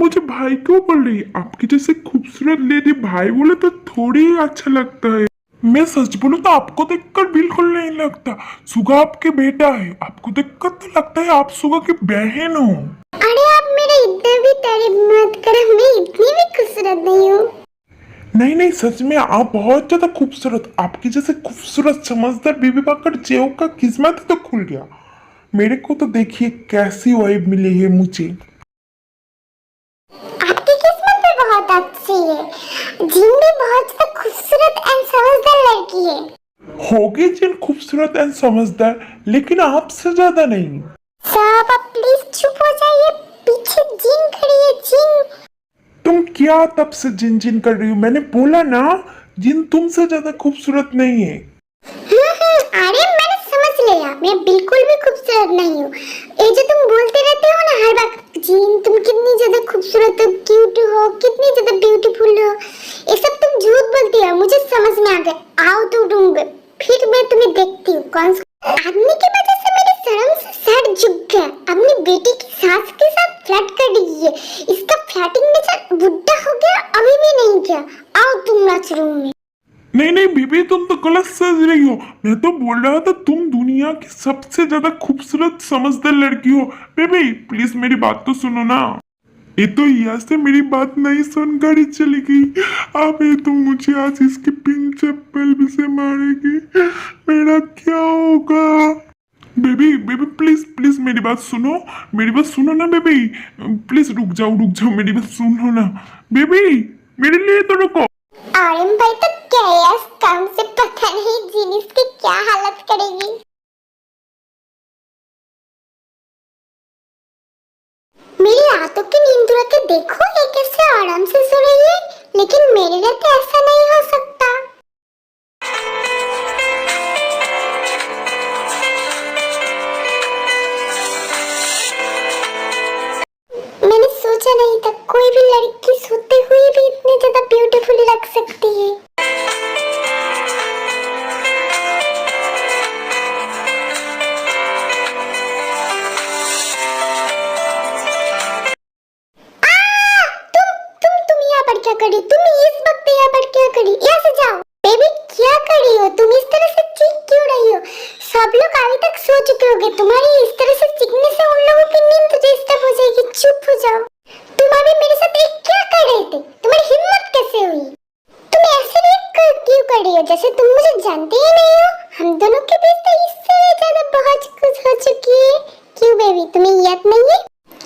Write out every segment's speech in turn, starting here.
मुझे भाई क्यों बोल रही है? आपकी जैसे खूबसूरत लेडी भाई बोले तो थोड़ी अच्छा लगता है। मैं सच बोलूं तो आपको देखकर बिल्कुल नहीं लगता। सुगा आपके बेटा है, आपको देखकर तो लगता है आप सुगा की बहन हो। अरे आप मेरे इतना भी तारीफ मत करो, मैं इतनी भी खूबसूरत नहीं हूँ। नहीं नहीं, सच में आप बहुत ज्यादा खूबसूरत। आपकी जैसे खूबसूरत समझदार बीवी पाकर जेव का किस्मत ही तो खुल गया। मेरे को तो देखिए कैसी वाइब मिली है मुझे। आपकी किस्मत भी बहुत अच्छी है। जिन भी बहुत ज्यादा खूबसूरत एंड समझदार लड़की है। होगी जिन खूबसूरत एंड समझदार, लेकिन आपसे ज्यादा नहीं। साहब आप प्लीज चुप हो जाइए, पीछे जिन खड़ी है, जिन। तुम क्या तब से जिन जिन कर रही हो? मैंने बोला ना, जिन तुमसे ज्यादा खूबसूरत नहीं है। अरे मैंने समझ लिया, मैं बिल्कुल भी खूबसूरत नहीं हूँ। ये जो तुम बोलते रहते हो ना हर वक्त, जिन तुम कितनी ज्यादा खूबसूरत हो, क्यूट हो, कितनी ज्यादा ब्यूटीफुल हो, ये सब तुम झूठ बोलती हो। मुझे समझ में आ गया। आओ तो ढूंढ, फिर मैं तुम्हें देखती हूँ कौन सा आदमी की वजह से मेरे शर्म से सर झुक गया। अपनी बेटी की सास के साथ फ्लर्ट कर रही है। इसका फ्लर्टिंग नेचर बुढ़ा हो गया, अभी भी नहीं गया। आओ तुम नाच रूम में। नहीं नहीं बीबी, तुम तो गलत समझ रही हो। मैं तो बोल रहा था तुम दुनिया की सबसे ज्यादा खूबसूरत समझदार लड़की हो। बेबी प्लीज मेरी बात तो सुनो ना। ये तो यहाँ से मेरी बात नहीं सुनकर ही चली गई। अब ये तो मुझे आज इसकी पिंक चप्पल भी से मारेगी। मेरा क्या होगा? बेबी बेबी प्लीज प्लीज मेरी बात सुनो। मेरी बात सुनो ना बेबी। प्लीज रुक जाओ, मेरी बात सुनो ना। बेबी मेरे लिए तो रुको। आर्यन भाई तो क्या काम से पता नहीं जीनिस की क्या हालत करेगी। मेरी रातों की नींद उड़ा के देखो, ये कैसे आराम से सो रही है। लेकिन मेरे लिए तो ऐसा नहीं हो सकता। मैंने सोचा नहीं था कोई भी लड़की सोते हुए भी इतनी ज्यादा ब्यूटीफुल लग सकती है। तुम यहाँ पर क्या करी? तुम इस वक्त यहाँ पर क्या करी? यहाँ से जाओ। बेबी क्या करी हो तुम? इस तरह से चीख क्यों रही हो? सब लोग अभी तक सो चुके होंगे। तुम्हारी इस तरह से चीखने से उन लोगों की नींद डिस्टर्ब हो जाएगी। चुप हो जाओ। तुम अभी मेरे साथ एक क्या कर रहे थे? तुम्हारी हिम्मत कैसे हुई? तुम ऐसे क्यों कर रही हो जैसे तुम मुझे जानते ही नहीं हो? हम दोनों के बीच तो इससे भी ज्यादा बहुत कुछ हो चुकी है। क्यों बेबी, तुम्हें याद नहीं है?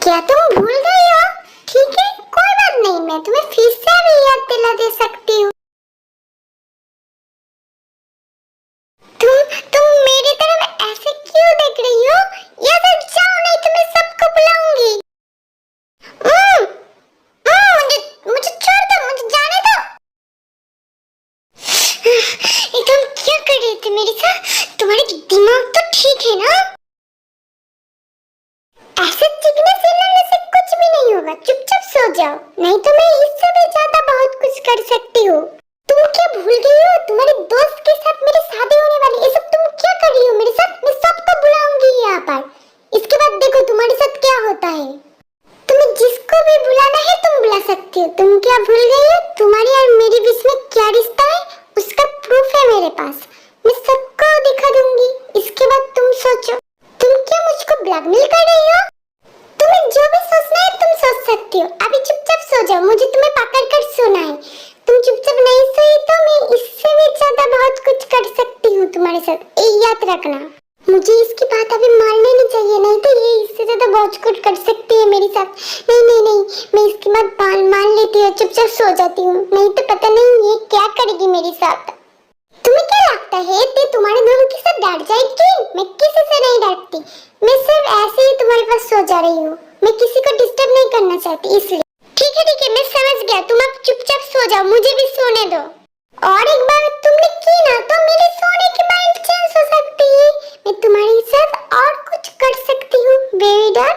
क्या तुम भूल गई हो? ठीक है कोई बात नहीं, मैं तुम्हें फिर से भी याद दिला दे सकती हूँ। तुम मेरी तरफ ऐसे क्यों देख रही हो? यहाँ से जाओ नहीं तो मैं सबको बुलाऊंगी। मुझे छोड़ दो, मुझे जाने दो। ये तुम क्या कर रहे थे मेरे साथ? तुम्हारा दिमाग तो ठीक है ना? ऐसे चिकने से लड़ने से कुछ भी नहीं होगा। चुपचाप सो जाओ, नहीं तो मैं इससे भी ज्यादा बहुत कुछ कर सकती हूँ। तुम क्या भूल गई हो? तुम्हारे दोस्त के साथ मेरी शादी होने वाली। ये सब तुम क्या कर रही हो मेरे साथ? मैं सबको बुलाऊंगी यहाँ पर। इसके बाद देखो तुम्हारे साथ क्या होता है। तुम्हें जिसको भी बुलाना है तुम बुला सकती हो। तुम क्या भूल गई हो तुम्हारी और मेरे बीच में क्या रिश्ता है? उसका प्रूफ है मेरे पास। मैं सबको दिखा दूंगी। इसके बाद तुम सोचो। तुम क्या मुझको ब्लैकमेल कर रही हो? तुम्हें जो भी सोचना है तुम सोच सकती हो। अभी चुपचाप सो जाओ, मुझे तुम्हें पकड़ कर सोना है। तुम चुपचाप नहीं सोई तो मैं इससे भी ज्यादा बहुत कुछ कर सकती हूँ तुम्हारे साथ। ये याद रखना। मुझे इसकी बात अभी मान लेनी चाहिए, नहीं तो ये इससे ज्यादा बहुत कुछ कर सकती है मेरे साथ। नहीं नहीं नहीं, मैं इसकी बात मान लेती हूँ, चुपचाप सो जाती हूँ। नहीं तो पता नहीं ये क्या करेगी मेरे साथ। तुम्हें क्या लगता है ये तुम्हारे दोनों के साथ डर जाएगी? मैं किसी से नहीं डरती। मैं सिर्फ ऐसे ही तुम्हारे पास सो जा रही हूँ। मैं किसी को डिस्टर्ब नहीं करना चाहती इसलिए। ठीक है मैं समझ गया। तुम अब चुपचाप सो जाओ, मुझे भी सोने दो। और एक बार तुमने की ना तो मेरे सोने की माइंड चेंज हो सकती है। मैं तुम्हारे साथ और कुछ कर सकती हूँ बेबी डॉल।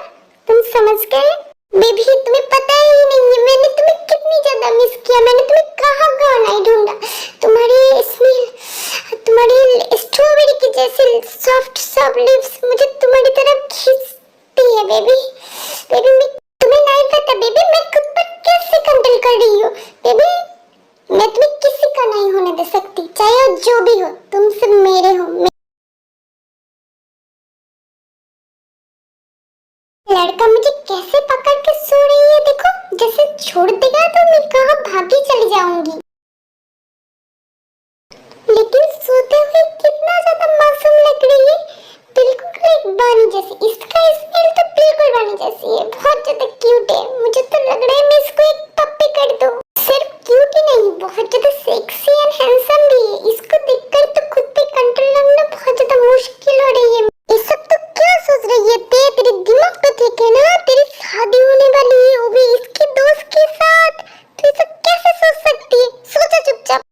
तुम समझ गए? बेबी तुम्हें पता ही नहीं है मैंने तुम्हें कितनी ज्यादा मिस किया। मैंने तुम्हें कहाँ कहाँ नहीं ढूंढा। तुम्हारी स्मेल, तुम्हारी स्ट्रॉबेरी की जैसे सॉफ्ट लिप्स मुझे तुम्हारी तरफ खींचती है बेबी। बेबी मैं तुम्हें नहीं पता बेबी, मैं कर रही हो बेबी? मैं तुम्हें किसी का नहीं होने दे सकती, चाहे वो जो भी हो, तुम सब मेरे हो। लड़का मुझे कैसे पकड़ के सो रही है देखो, जैसे छोड़ देगा तो मैं कहाँ भागी चली जाऊंगी। लेकिन सोते हुए कितना ज्यादा मासूम लग रही है, बिल्कुल एक बानी जैसी। इसका स्मेल तो बिल्कुल बानी जैसी है, बहुत ज्यादा क्यूट है। मुझे तो लग रहा है मैं इसको एक पप्पी कर दूं। सिर्फ क्यूट ही नहीं, बहुत ज्यादा सेक्सी एंड हैंडसम भी है। इसको देखकर तो खुद पे कंट्रोल रखना बहुत ज्यादा मुश्किल हो रही है। ये सब तो क्या सोच रही है? तेरे दिमाग तो ठीक है ना? तेरी शादी होने वाली है, वो भी इसके दोस्त के साथ। तो ये सब कैसे सोच सकती है? सोचा चुपचाप।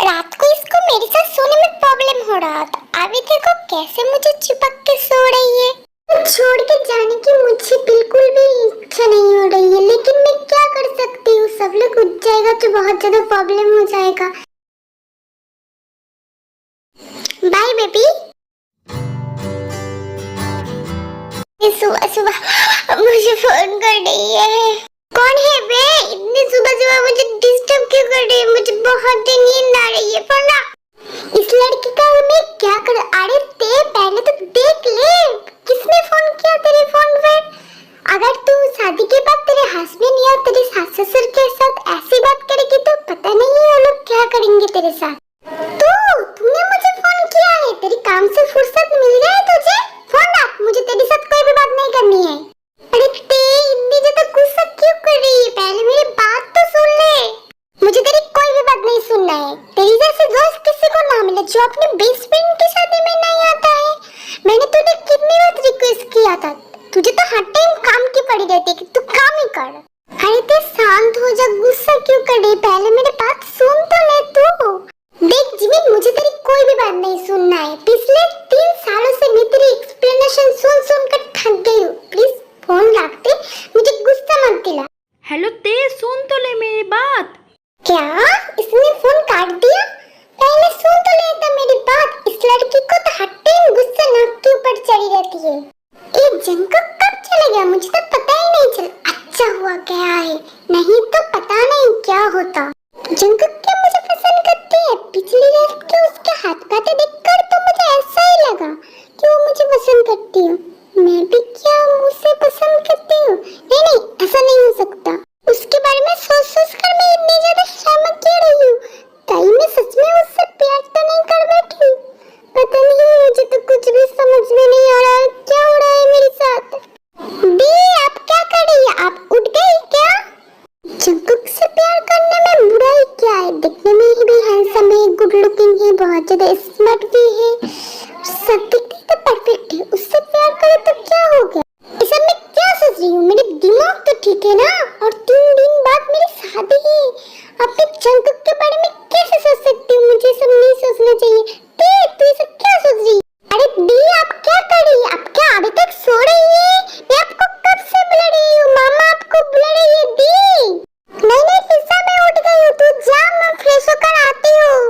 रात को इसको मेरे साथ सोने में प्रॉब्लम हो रहा था, अभी देखो कैसे मुझे चिपक के सो रही है। छोड़ के जाने की मुझे बिल्कुल भी इच्छा नहीं हो रही है, लेकिन मैं क्या कर सकती हूँ? सब लोग उठ जाएगा तो बहुत ज्यादा प्रॉब्लम हो जाएगा। Bye baby. सुबह सुबह मुझे फोन कर रही है। कौन है बे? इतनी सुबह सुबह मुझे डिस्टर्ब क्यों कर रही है? मुझे बहुत नींद आ रही है। पढ़ना इस लड़की का मैं क्या कर? अरे ते पहले तो देख ले किसने फोन किया तेरे फोन पे। अगर तू शादी के बाद तेरे हस्बैंड या तेरे सास ससुर के साथ ऐसी बात करेगी तो पता नहीं वो लोग क्या करेंगे तेरे साथ। तो तूने मुझे फोन किया है, तेरी काम से फुर्सत मिल गई तुझे? फोन रख, मुझे तेरे साथ कोई भी बात नहीं करनी है। अरे ते इतनी ज्यादा गुस्सा क्यों कर रही है? पहले मेरी बात तो सुन ले। मुझे तेरी कोई भी बात नहीं सुनना है। तेरी जैसे दोस्त किसी को ना मिले जो अपने बेस्ट फ्रेंड की शादी में नहीं आता है। मैंने तुझे कितनी बार रिक्वेस्ट किया था, तुझे तो हर टाइम काम की पड़ी रहती है कि तू काम ही कर। अरे ते शांत हो जा, गुस्सा क्यों कर रही? पहले मेरी बात सुन तो ले तू। देख जिमिन, मुझे तेरी कोई भी बात नहीं सुनना है। पिछले 3 सालों से मैं तेरी एक्सप्लेनेशन सुन सुन कर थक गई हूँ। प्लीज फोन रख दे, मुझे गुस्सा मत दिला। हेलो ते, सुन तो ले मेरी बात। क्या? इसने फोन काट दिया? पहले सुन तो लेता मेरी बात। इस लड़की को तो हर टाइम गुस्सा नाक के ऊपर चढ़ी रहती है। ये जंकक कब चला गया मुझे तो पता ही नहीं चला। अच्छा हुआ गया है, नहीं तो पता नहीं क्या होता। जंकक क्या मुझे पसंद करती है? पिछली रात के उसके हाथ बातें देखकर तो मुझे ऐसा ही लगा कि वो मुझे पसंद करती है। मैं भी क्या उसे पसंद करती हूँ? नहीं नहीं, ऐसा नहीं हो सकता। उसके बारे में सोच सोच कर मैं इतनी ज्यादा शर्म क्यों रही हूँ? कहीं मैं सच में उससे प्यार तो नहीं कर बैठी? पता नहीं, मुझे तो कुछ भी समझ में नहीं आ रहा है क्या हो रहा है मेरे साथ। दी आप क्या कर रही है? आप उठ गई क्या? जंकुक से प्यार करने में बुराई क्या है? दिखने में भी हैंडसम है, गुड लुकिंग है, बहुत ज्यादा स्मार्ट भी है, सब दिखते तो परफेक्ट है। उससे प्यार करे तो क्या हो गया? इस सब मैं क्या सोच रही हूँ? मेरे दिमाग तो ठीक है ना? और 3 दिन बाद मेरी शादी है। अपने जंकुक के बारे में कैसे सोच सकती हूँ? मुझे सब नहीं सोचना चाहिए। तू ये सब क्या सोच रही है? अरे दी आप क्या कर रही है? आप क्या अभी तक सो रही है? मैं आपको कब से बुला रही हूँ, मामा आपको बुला रही है। दी नहीं नहीं फिजा, मैं उठ गई हूँ, तू जा, मैं फ्रेश होकर आती हूँ।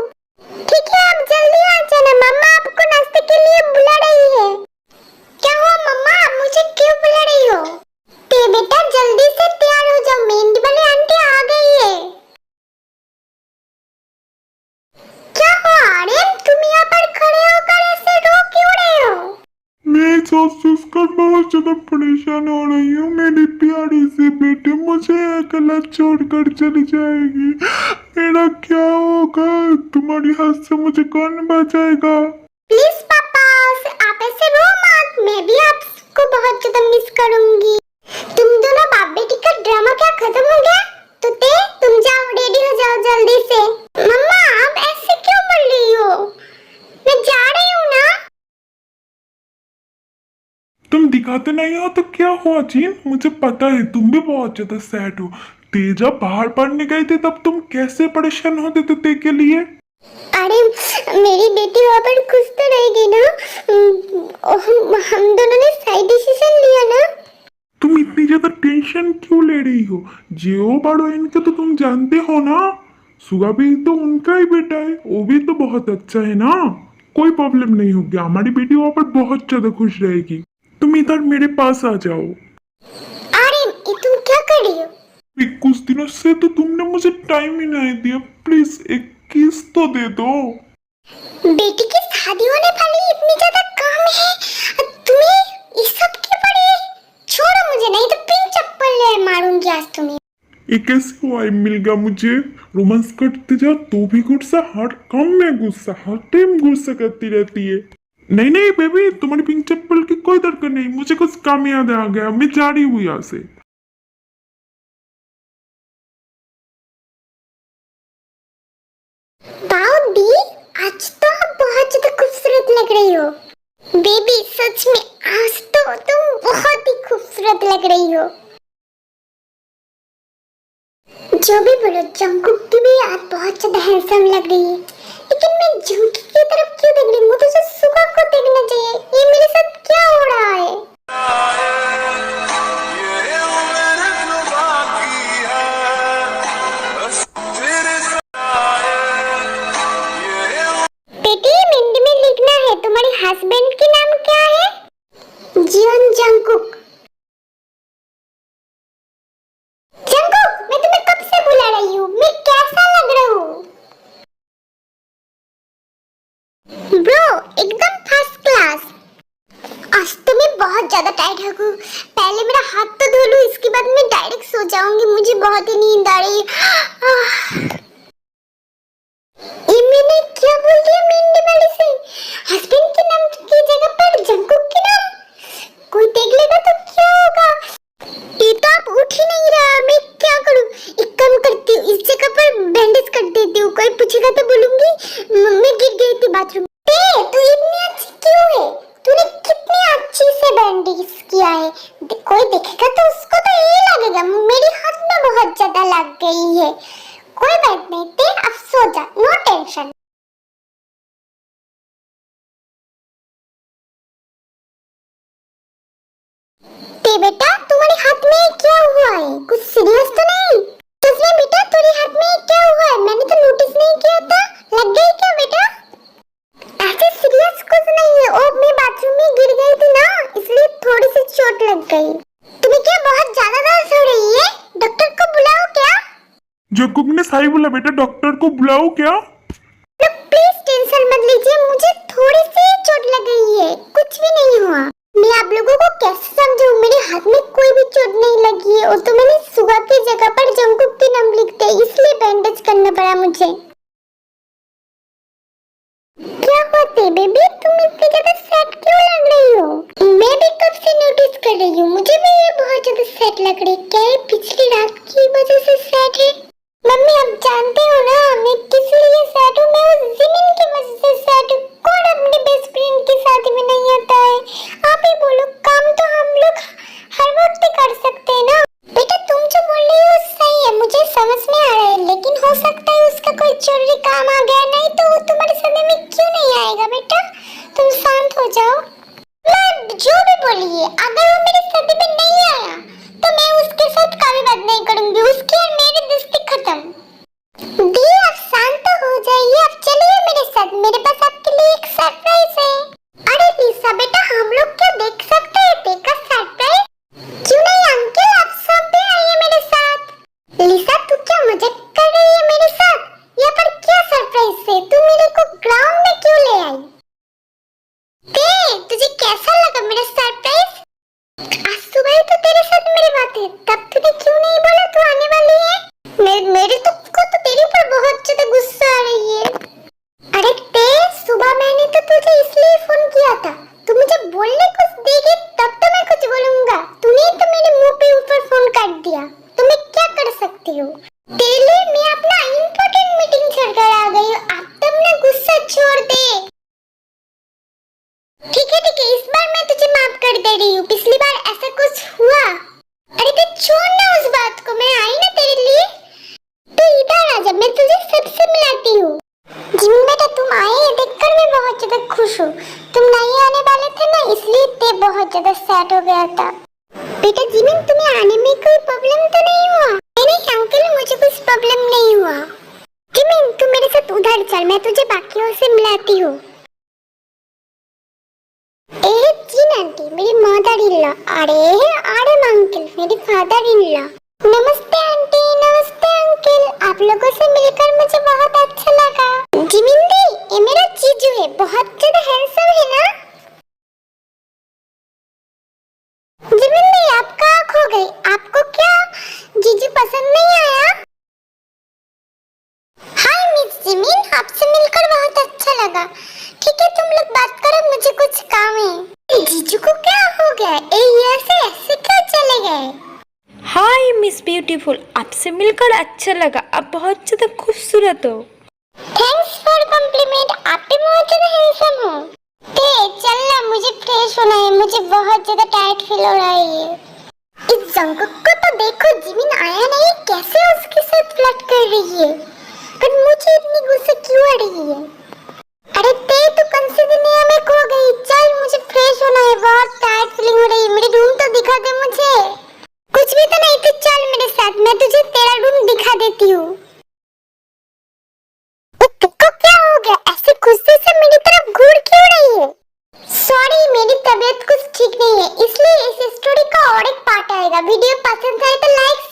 ठीक है आप जल्दी आ जाना, मम्मा आपको नाश्ते के लिए बुला रही है। क्या हुआ मम्मा, मुझे क्यों बुला रही हो? ते बेटा जल्दी से तैयार हो जाओ, मेहंदी वाली आंटी आ गई है। क्या हुआ आर्यन, तुम यहाँ पर खड़े होकर ऐसे रो क्यों रहे हो? मैं सोच कर बहुत ज्यादा परेशान हो रही हूँ। मेरी प्यारी सी बेटी मुझे अकेला छोड़कर चली जाएगी। मेरा क्या होगा? तुम्हारी हाथ से मुझे कौन बचाएगा? प्लीज पापा, आप ऐसे रो मत, मैं भी आपको बहुत ज्यादा मिस करूंगी। तुम दोनों बाप बेटी का ड्रामा क्या खत्म हो गया? तो तुम जाओ, रेडी हो जाओ जल्दी से। मम्मा आप ऐसे क्यों बोल रही हो? मैं जा रही हूँ ना। तुम दिखाते नहीं हो तो क्या हुआ जीन? मुझे पता है तुम भी बहुत ज्यादा सैड हो। तेजा बाहर पढ़ने गई थी तब तुम कैसे परेशान होते थे ते के लिए? अरे मेरी बेटी वहाँ पर खुश तो रहेगी ना? हम दोनों ने सही डिसीजन लिया ना। तुम इतनी ज्यादा टेंशन क्यों ले रही हो? जियो बड़ो इनके तो तुम जानते हो ना। सुगा भी तो उनका ही बेटा है, वो भी तो बहुत अच्छा है ना। कोई प्रॉब्लम नहीं होगी, हमारी बेटी वहाँ पर बहुत ज्यादा खुश रहेगी। तुम इधर मेरे पास आ जाओ। आर्यन, ये तुम क्या कर रही हो? कुछ दिनों से तो तुमने मुझे टाइम ही नहीं दिया, प्लीज एक किस तो दे दो। बेटी की शादी होने वाली, इतनी ज्यादा काम है और तुम्हें ये सब क्यों पड़ी है? छोड़ो मुझे, नहीं तो पिन चप्पल ले मारूंगी आज तुम्हें। ये कैसे वाइब मिल गया मुझे? रोमांस करते जा तो भी गुस्सा, हर काम में गुस्सा, हर टाइम गुस्सा करती रहती है। नहीं नहीं बेबी, तुम्हारी पिंक चप्पल की कोई दरकार नहीं, मुझे कुछ काम याद आ गया, मैं जा रही हूँ यहाँ से। वाओ दी, आज तो आप बहुत ज्यादा खूबसूरत लग रही हो। बेबी सच में आज तो तुम बहुत ही खूबसूरत लग रही हो। जो भी बोलो, जंगकुक की भी आज बहुत ज्यादा हैंडसम लग रही है, लेकिन मैं जंगकुक की तरफ क्यों देख रही हूँ? मुझे तो सुगा को देखना चाहिए। ये मेरे साथ क्या हो रहा है? बेटी, मेहंदी में लिखना है तुम्हारे हस्बैंड के नाम क्या है? Xeon Jungkook. जंगकुक, मैं तुम्हें कब से बुला रही हूँ, मैं कैसा लग रहा हूँ? ब्रो, एकदम फर्स्ट क्लास। आज तो मैं बहुत ज्यादा टायर्ड हूँ, पहले मेरा हाथ तो धो लूं, इसके बाद मैं डायरेक्ट सो जाऊंगी, मुझे बहुत ही नींद आ रही है। ये मैंने क्या बोल दिया मेहंदी वाले से? हस्बैंड के नाम की जगह पर जंगकुक के नाम? कोई देख लेगा तो क्या होगा? ये तो आप उठ ही नहीं रहा, मैं क्या करूं? एक काम करती हूँ, इस जगह पर बैंडेज कर देती हूँ, कोई पूछेगा तो बोलूंगी मैं गिर गई थी बाथरूम। तू इतनी अच्छी क्यों है? तूने कितनी अच्छी से बैंडेज किया है, कोई देखेगा तो उसको तो ये लगेगा मेरे हाथ में बहुत ज्यादा लग गई है। कोई बात नहीं, ते अब सो जा, नो टेंशन। ते बेटा, तुम्हारे हाथ में क्या हुआ है? कुछ सीरियस तो नहीं? सच में बेटा, तुम्हारे हाथ में क्या हुआ है? मैंने तो नोटिस नहीं किया था, लग गई क्या बेटा? ऐसे सीरियस कुछ नहीं है, ओ मैं बाथरूम में गिर गई थी ना, इसलिए थोड़ी सी चोट लग गई। तुम्हें क्या बहुत ज्यादा दर्द हो रही है? डॉक्टर को बुलाओ क्या? जंगकुक ने सही बोला बेटा, डॉक्टर को बुलाओ क्या? प्लीज टेंशन मत लीजिए, मुझे थोड़ी सी चोट लग गई है, कुछ भी नहीं हुआ। मैं आप लोगों को कैसे समझाऊं, मेरे हाथ में कोई भी चोट नहीं लगी है, और तो मैंने सुगा की जगह पर जंगकुक के नाम लिख दिया, इसलिए बैंडेज करना पड़ा मुझे। क्या होते बेबी, तुम इतनी ज्यादा सैड क्यों लग रही हो? मैं भी कब से नोटिस कर रही हूँ, मुझे भी ये बहुत ज्यादा सैड लग रही है। क्या ये पिछली रात की वजह से सैड है? मम्मी, आप जानते हो ना मैं किस लिए सैड हूँ? मैं उस जिमिन की वजह से सैड हूँ। कौन अपने बेस्ट फ्रेंड की शादी में नहीं आता है? आप ही बोलो, काम तो हम लोग हर वक्त ही कर सकते हैं ना। बेटा, तुम जो बोल रही हो सही है, मुझे समझ में आ रहा है, लेकिन हो सकता है उसका कोई जरूरी काम आ गया, नहीं तो वो तुम्हारे शादी में क्यों नहीं आएगा? बेटा तुम शांत हो जाओ। मैं जो भी बोलिए, अगर वो मेरी शादी में नहीं आया तो मैं उसके साथ कभी बात नहीं करूंगी, उसकी और मेरी दोस्ती खत्म। दी, आप शांत हो जाइए, आप चलिए मेरे साथ, मेरे पास आपके लिए एक सरप्राइज है। अरे लिसा बेटा, हम लोग क्या देख सकते हैं देखा सरप्राइज? क्यों नहीं अंकल, आप सब भी आइए मेरे साथ। लिसा, तू क्या मजाक कर रही है मेरे साथ? यहाँ पर क्या सरप्राइज है? तू मेरे को ग्राउंड में क्यों ले आई? तुझे कैसा लगा मेरा सरप्राइज? आज सुबह तो तेरे साथ मेरी बात है, तब तूने क्यों नहीं बोला तू आने वाली है? मेरे तो तेरे ऊपर बहुत ज्यादा गुस्सा आ रही है। अरे सुबह मैंने तो तुझे इसलिए फोन किया था, तू मुझे बोलने कुछ देगी तब तो मैं कुछ बोलूंगा। तूने तो मेरे मुंह पे ऊपर फोन काट दिया, तो मैं क्या कर सकती हूँ? तेरे लिए मैं अपना इम्पोर्टेंट मीटिंग छोड़कर आ गई हूँ, अब तो अपना गुस्सा छोड़ दे। ठीक है, इस बार मैं तुझे माफ कर दे रही हूँ, पिछली बार ऐसा कुछ हुआ। अरे तो छोड़ ना उस बात को, मैं आई ना तेरे लिए, तू इधर आ जा, मैं तुझे सबसे मिलाती हूँ। जिमिन बेटा, तुम आए देखकर मैं बहुत ज्यादा खुश हूँ। तुम नहीं आने वाले थे ना, इसलिए ते बहुत ज्यादा सैड हो गया था। बेटा जिमिन, तुम्हें आने में कोई प्रॉब्लम तो नहीं हुआ? नहीं अंकल, मुझे कुछ प्रॉब्लम नहीं हुआ। जिमिन, तू मेरे साथ उधर चल, मैं तुझे बाकियों से मिलाती हूँ। जिन आंटी, मेरी मदर लॉ, अरे आडम अंकल, मेरे फादर इन लॉ। नमस्ते आंटी, नमस्ते अंकल, आप लोगों से मिलकर मुझे बहुत अच्छा लगा। जिमिंदी, ये मेरा जीजू है, बहुत ज्यादा हैंडसम है ना? जिमिंदी, आपका आँख हो गई, आपको क्या जीजू पसंद नहीं आया? हाय मिस जिमिन, आपसे मिलकर बहुत अच्छा लगा। ठीक है, तुम लोग बात करो, मुझे कुछ काम है। जीजू को क्या हो गया? ये ऐसे क्या चले गए? हाय मिस ब्यूटीफुल, आपसे मिलकर अच्छा लगा। आप बहुत ज्यादा खूबसूरत हो। थैंक्स फॉर कॉम्प्लीमेंट, आप भी बहुत ज्यादा हैंडसम हो। ते चल ना, मुझे फ्रेश होना है, मुझे बहुत ज्यादा टायर्ड फील हो रहा है। इस जंगकुक को तो देखो, जिमिन आया नहीं, कैसे उसके साथ फ्लर्ट कर रही है, पर मुझे इतनी गुस्सा क्यों आ रही है? अरे ते, तू कौन सी दुनिया में खो गई? चल, मुझे फ्रेश होना है, बहुत टायर्ड फीलिंग हो रही है। मेरी रूम तो दिखा दे मुझे। कुछ भी तो नहीं, तू चल मेरे साथ, मैं तुझे तेरा रूम दिखा देती हूँ। तुमको क्या हो गया? ऐसे गुस्से से मेरी तरफ घूर क्यों रही है? सॉरी, मेरी तबीयत कुछ ठीक नहीं है, इसलिए इस स्टोरी का और एक पार्ट आएगा। वीडियो पसंद आए तो लाइक